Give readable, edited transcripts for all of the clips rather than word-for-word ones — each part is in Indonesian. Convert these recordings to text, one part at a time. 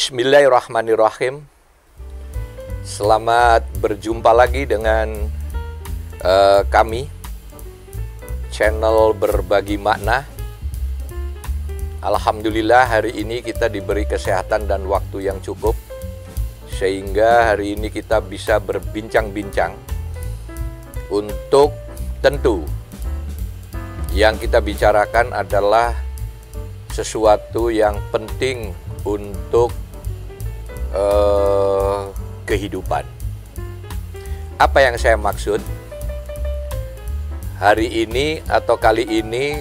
Bismillahirrahmanirrahim. Selamat berjumpa lagi dengan kami, channel Berbagi Makna. Alhamdulillah hari ini kita diberi kesehatan dan waktu yang cukup, sehingga hari ini kita bisa berbincang-bincang untuk tentu yang kita bicarakan adalah sesuatu yang penting untuk kehidupan. Apa yang saya maksud? Hari ini atau kali ini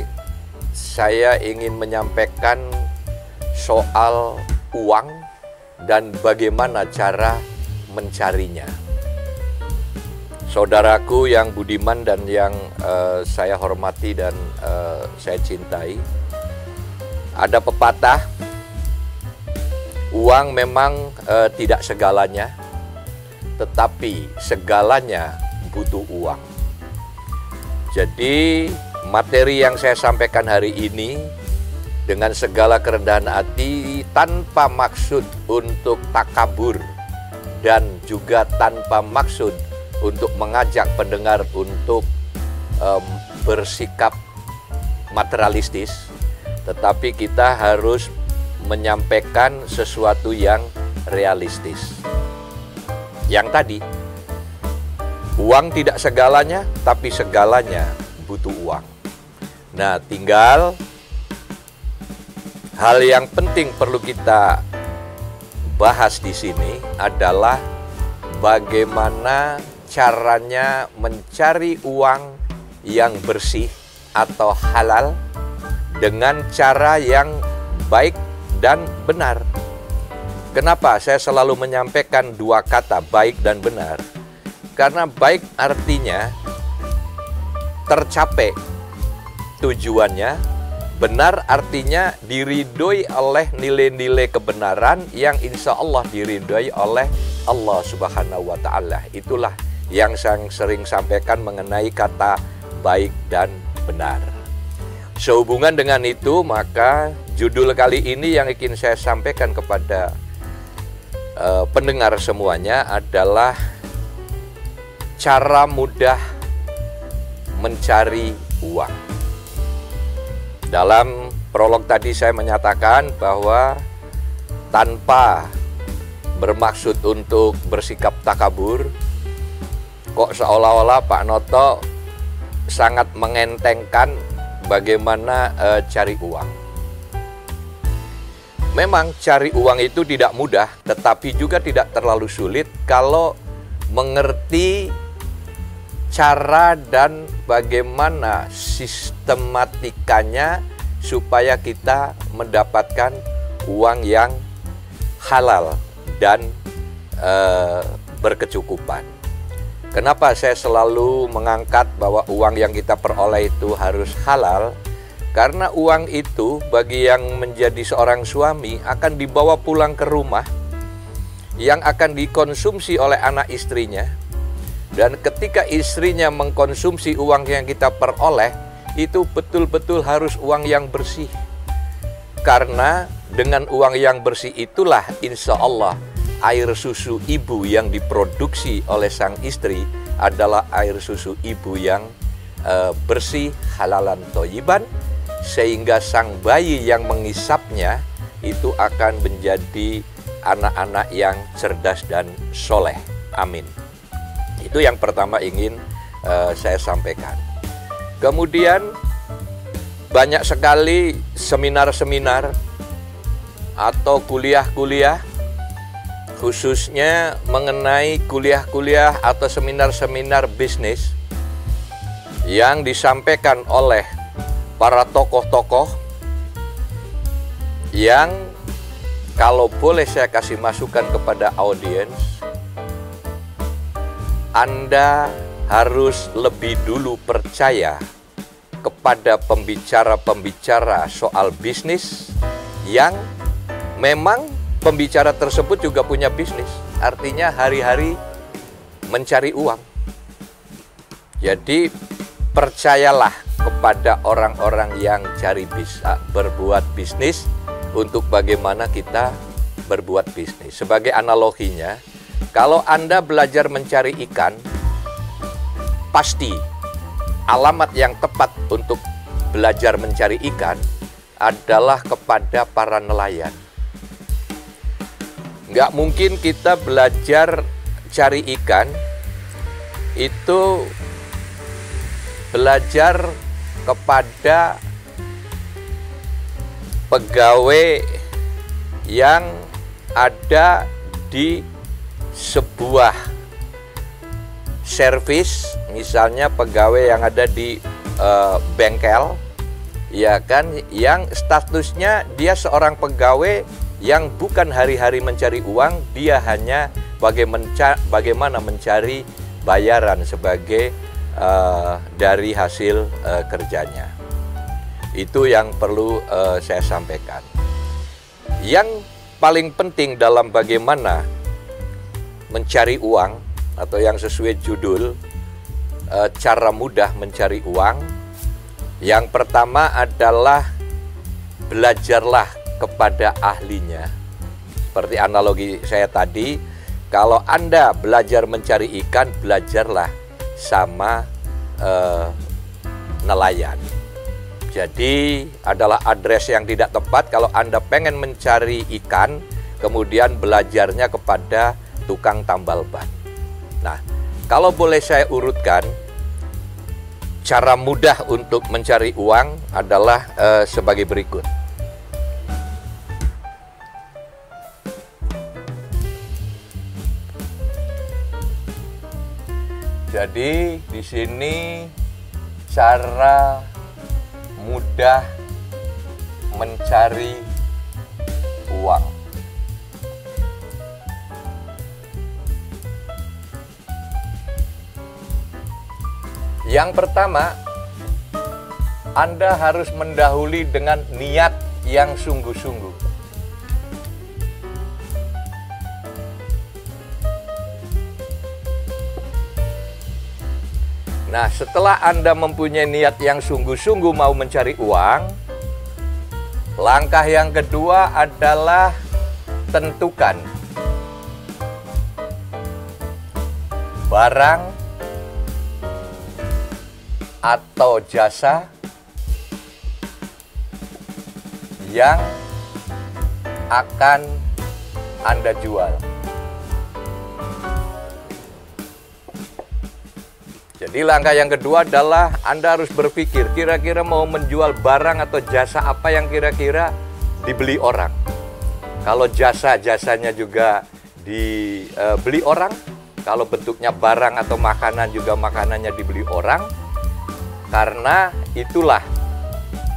saya ingin menyampaikan soal uang dan bagaimana cara mencarinya. Saudaraku yang budiman dan yang saya hormati dan saya cintai, ada pepatah, uang memang tidak segalanya, tetapi segalanya butuh uang. Jadi materi yang saya sampaikan hari ini dengan segala kerendahan hati, tanpa maksud untuk takabur dan juga tanpa maksud untuk mengajak pendengar untuk bersikap materialistis, tetapi kita harus menyampaikan sesuatu yang realistis. Yang tadi, uang tidak segalanya, tapi segalanya butuh uang. Nah, tinggal hal yang penting perlu kita bahas di sini adalah bagaimana caranya mencari uang yang bersih atau halal dengan cara yang baik dan benar. Kenapa saya selalu menyampaikan dua kata baik dan benar? Karena baik artinya tercapai tujuannya, benar artinya diridhoi oleh nilai-nilai kebenaran yang insya Allah diridhoi oleh Allah Subhanahu wa Ta'ala. Itulah yang saya sering sampaikan mengenai kata baik dan benar. Sehubungan dengan itu, maka judul kali ini yang ingin saya sampaikan kepada pendengar semuanya adalah cara mudah mencari uang. Dalam prolog tadi saya menyatakan bahwa tanpa bermaksud untuk bersikap takabur, kok seolah-olah Pak Noto sangat mengentengkan bagaimana cari uang. Memang cari uang itu tidak mudah, tetapi juga tidak terlalu sulit kalau mengerti cara dan bagaimana sistematikanya supaya kita mendapatkan uang yang halal dan berkecukupan. Kenapa saya selalu mengangkat bahwa uang yang kita peroleh itu harus halal? Karena uang itu bagi yang menjadi seorang suami akan dibawa pulang ke rumah, yang akan dikonsumsi oleh anak istrinya. Dan ketika istrinya mengkonsumsi uang yang kita peroleh, itu betul-betul harus uang yang bersih. Karena dengan uang yang bersih itulah insya Allah air susu ibu yang diproduksi oleh sang istri adalah air susu ibu yang bersih, halalan thayyiban, sehingga sang bayi yang mengisapnya itu akan menjadi anak-anak yang cerdas dan soleh. Amin. Itu yang pertama ingin saya sampaikan. Kemudian banyak sekali seminar-seminar atau kuliah-kuliah, khususnya mengenai kuliah-kuliah atau seminar-seminar bisnis yang disampaikan oleh para tokoh-tokoh yang kalau boleh saya kasih masukan kepada audiens, Anda harus lebih dulu percaya kepada pembicara-pembicara soal bisnis yang memang pembicara tersebut juga punya bisnis, artinya hari-hari mencari uang. Jadi percayalah kepada orang-orang yang cari bisa berbuat bisnis untuk bagaimana kita berbuat bisnis. Sebagai analoginya, kalau Anda belajar mencari ikan, pasti alamat yang tepat untuk belajar mencari ikan adalah kepada para nelayan. Nggak mungkin kita belajar cari ikan itu belajar kepada pegawai yang ada di sebuah servis, misalnya pegawai yang ada di bengkel, ya kan, yang statusnya dia seorang pegawai yang bukan hari-hari mencari uang, dia hanya bagaimana mencari bayaran sebagai dari hasil kerjanya. Itu yang perlu saya sampaikan. Yang paling penting dalam bagaimana mencari uang, atau yang sesuai judul, cara mudah mencari uang, yang pertama adalah belajarlah kepada ahlinya. Seperti analogi saya tadi, kalau Anda belajar mencari ikan, belajarlah sama nelayan. Jadi adalah address yang tidak tepat kalau Anda pengen mencari ikan, kemudian belajarnya kepada tukang tambal ban. Nah, kalau boleh saya urutkan, cara mudah untuk mencari uang adalah sebagai berikut. Jadi di sini cara mudah mencari uang. Yang pertama, Anda harus mendahului dengan niat yang sungguh-sungguh. Nah, setelah Anda mempunyai niat yang sungguh-sungguh mau mencari uang, langkah yang kedua adalah tentukan barang atau jasa yang akan Anda jual. Jadi langkah yang kedua adalah Anda harus berpikir kira-kira mau menjual barang atau jasa apa yang kira-kira dibeli orang. Kalau jasanya juga dibeli orang, kalau bentuknya barang atau makanan juga makanannya dibeli orang, karena itulah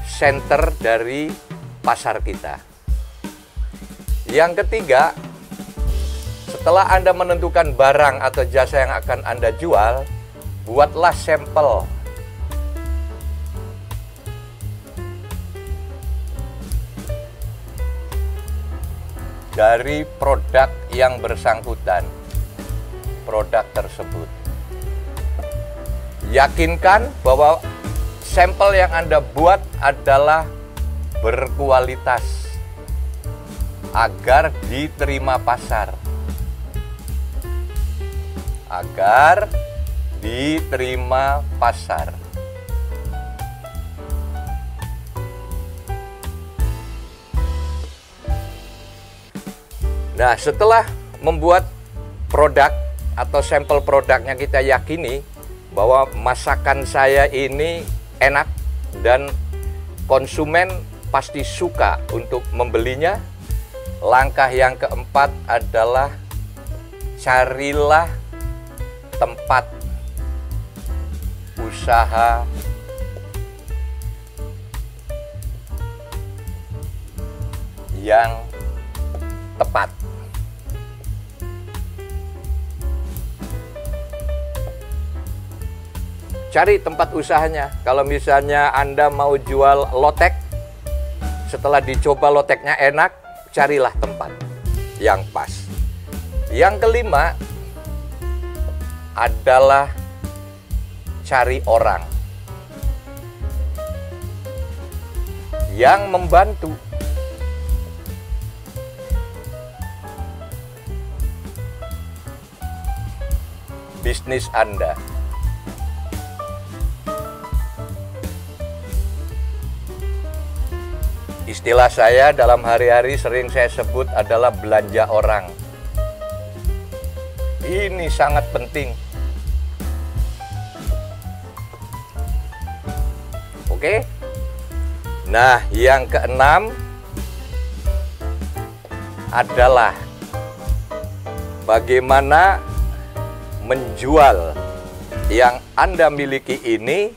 center dari pasar kita. Yang ketiga, setelah Anda menentukan barang atau jasa yang akan Anda jual, buatlah sampel. Dari produk yang bersangkutan, produk tersebut. Yakinkan bahwa sampel yang Anda buat adalah berkualitas agar diterima pasar. Agar diterima pasar. Nah, setelah membuat produk atau sampel produknya kita yakini bahwa masakan saya ini enak dan konsumen pasti suka untuk membelinya, langkah yang keempat adalah carilah tempat usaha yang tepat. Cari tempat usahanya. Kalau misalnya Anda mau jual lotek, setelah dicoba loteknya enak, carilah tempat yang pas. Yang kelima adalah cari orang yang membantu. bisnis Anda. Istilah saya dalam hari-hari sering saya sebut adalah belanja orang. Ini sangat penting. Oke. Nah, yang keenam adalah bagaimana menjual yang Anda miliki ini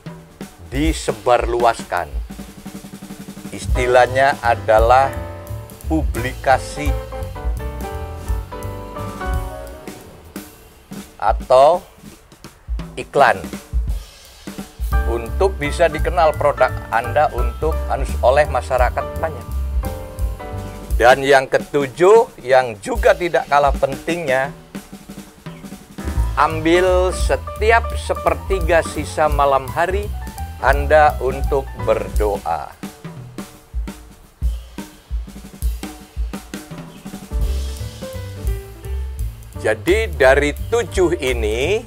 disebarluaskan. Istilahnya adalah publikasi atau iklan untuk bisa dikenal produk Anda oleh masyarakat banyak. Dan yang ketujuh, yang juga tidak kalah pentingnya, ambil setiap sepertiga sisa malam hari Anda untuk berdoa. Jadi dari 7 ini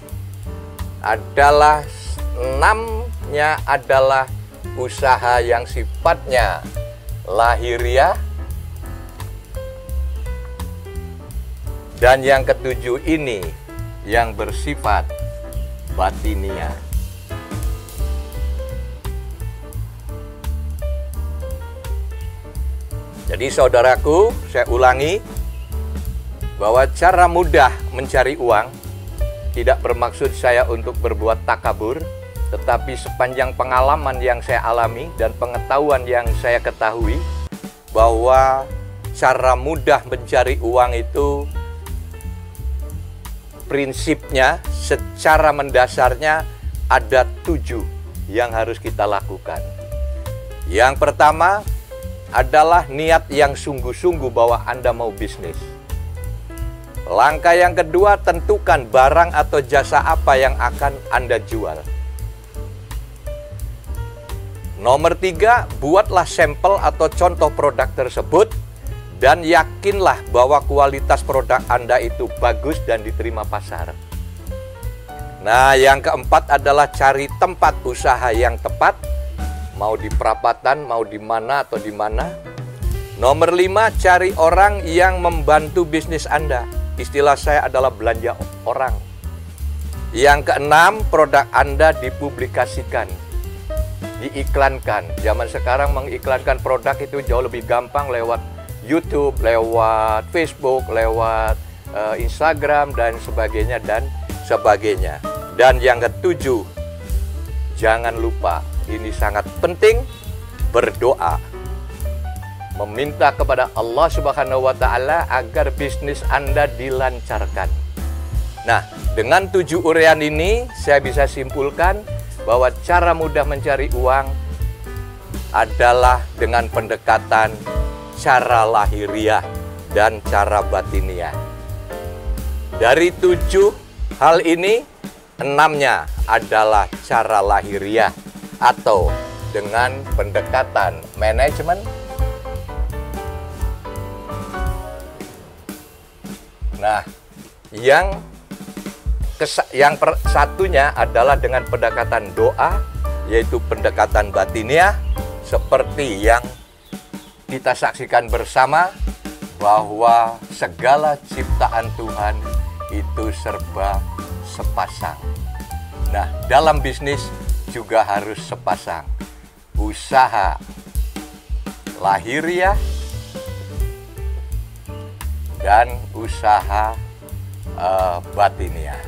adalah 6-nya adalah usaha yang sifatnya lahiriah, dan yang ketujuh ini yang bersifat batiniah. Jadi saudaraku, saya ulangi, bahwa cara mudah mencari uang tidak bermaksud saya untuk berbuat takabur, tetapi sepanjang pengalaman yang saya alami dan pengetahuan yang saya ketahui, bahwa cara mudah mencari uang itu prinsipnya secara mendasarnya ada 7 yang harus kita lakukan. Yang pertama adalah niat yang sungguh-sungguh bahwa Anda mau bisnis. Langkah yang kedua, tentukan barang atau jasa apa yang akan Anda jual. Nomor 3, buatlah sampel atau contoh produk tersebut dan yakinlah bahwa kualitas produk Anda itu bagus dan diterima pasar. Nah, yang keempat adalah cari tempat usaha yang tepat, mau di perapatan, mau di mana atau di mana. Nomor 5, cari orang yang membantu bisnis Anda. Istilah saya adalah belanja orang. Yang keenam, produk Anda dipublikasikan, diiklankan. Zaman sekarang mengiklankan produk itu jauh lebih gampang lewat YouTube, lewat Facebook, lewat Instagram, dan sebagainya, dan sebagainya. Dan yang ketujuh, jangan lupa, ini sangat penting, berdoa. Meminta kepada Allah Subhanahu wa Ta'ala agar bisnis Anda dilancarkan. Nah, dengan 7 uraian ini saya bisa simpulkan bahwa cara mudah mencari uang adalah dengan pendekatan cara lahiriah dan cara batiniah. Dari 7 hal ini, 6-nya adalah cara lahiriah atau dengan pendekatan manajemen. Nah, yang satunya adalah dengan pendekatan doa, yaitu pendekatan batiniah, seperti yang kita saksikan bersama, bahwa segala ciptaan Tuhan itu serba sepasang. Nah, dalam bisnis juga harus sepasang. Usaha lahiriah dan usaha batiniah.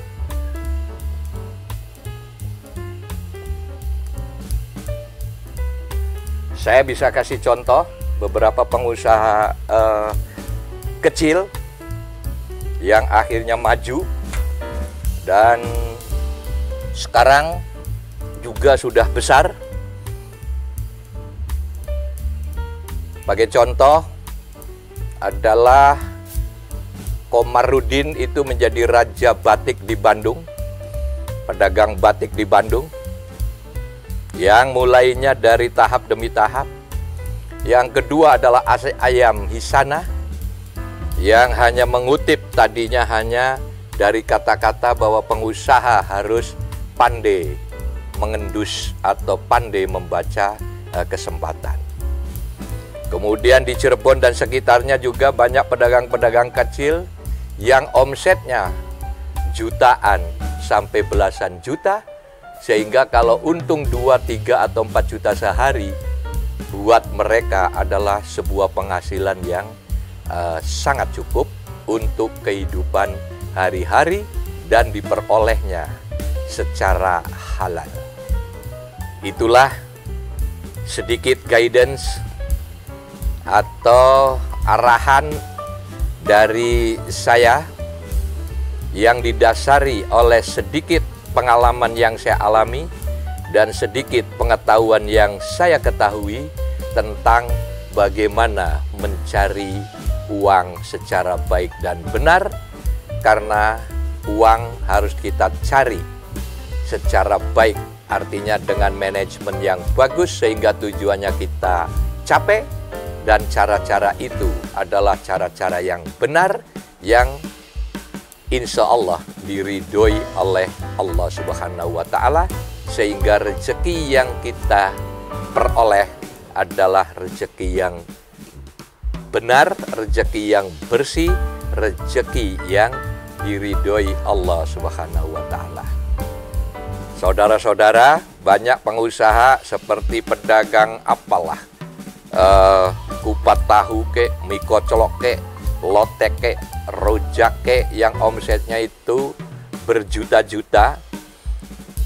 Saya bisa kasih contoh beberapa pengusaha kecil yang akhirnya maju dan sekarang juga sudah besar. Sebagai contoh adalah Komarudin, itu menjadi raja batik di Bandung, pedagang batik di Bandung, yang mulainya dari tahap demi tahap. Yang kedua adalah Ayam Hisana, yang hanya mengutip, tadinya hanya dari kata-kata bahwa pengusaha harus pandai mengendus atau pandai membaca kesempatan. Kemudian di Cirebon dan sekitarnya juga banyak pedagang-pedagang kecil yang omsetnya jutaan sampai belasan juta, sehingga kalau untung 2, 3, atau 4 juta sehari, buat mereka adalah sebuah penghasilan yang sangat cukup untuk kehidupan hari-hari dan diperolehnya secara halal. Itulah sedikit guidance atau arahan dari saya yang didasari oleh sedikit pengalaman yang saya alami dan sedikit pengetahuan yang saya ketahui tentang bagaimana mencari uang secara baik dan benar, karena uang harus kita cari secara baik, artinya dengan manajemen yang bagus sehingga tujuannya kita capai, dan cara-cara itu adalah cara-cara yang benar yang insya Allah diridhoi oleh Allah Subhanahu wa Ta'ala, sehingga rezeki yang kita peroleh adalah rezeki yang benar, rezeki yang bersih, rezeki yang diridhoi Allah Subhanahu wa Ta'ala. Saudara-saudara, banyak pengusaha seperti pedagang apalah, kupat tahu ke, mie kocolok ke, lotek ke, rojak ke, yang omsetnya itu berjuta-juta,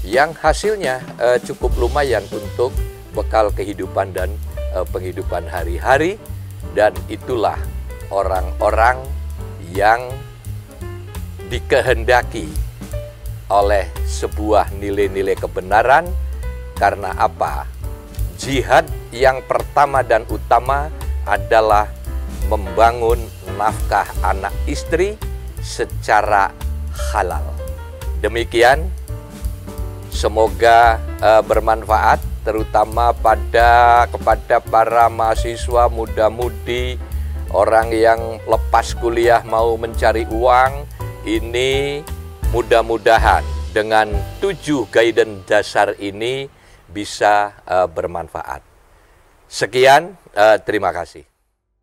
yang hasilnya cukup lumayan untuk bekal kehidupan dan penghidupan hari-hari. Dan itulah orang-orang yang dikehendaki oleh sebuah nilai-nilai kebenaran. Karena apa? Jihad yang pertama dan utama adalah membangun nafkah anak istri secara halal. Demikian, semoga bermanfaat, terutama kepada para mahasiswa muda-mudi, orang yang lepas kuliah mau mencari uang. Ini mudah-mudahan dengan 7 guidance dasar ini bisa bermanfaat. Sekian, terima kasih.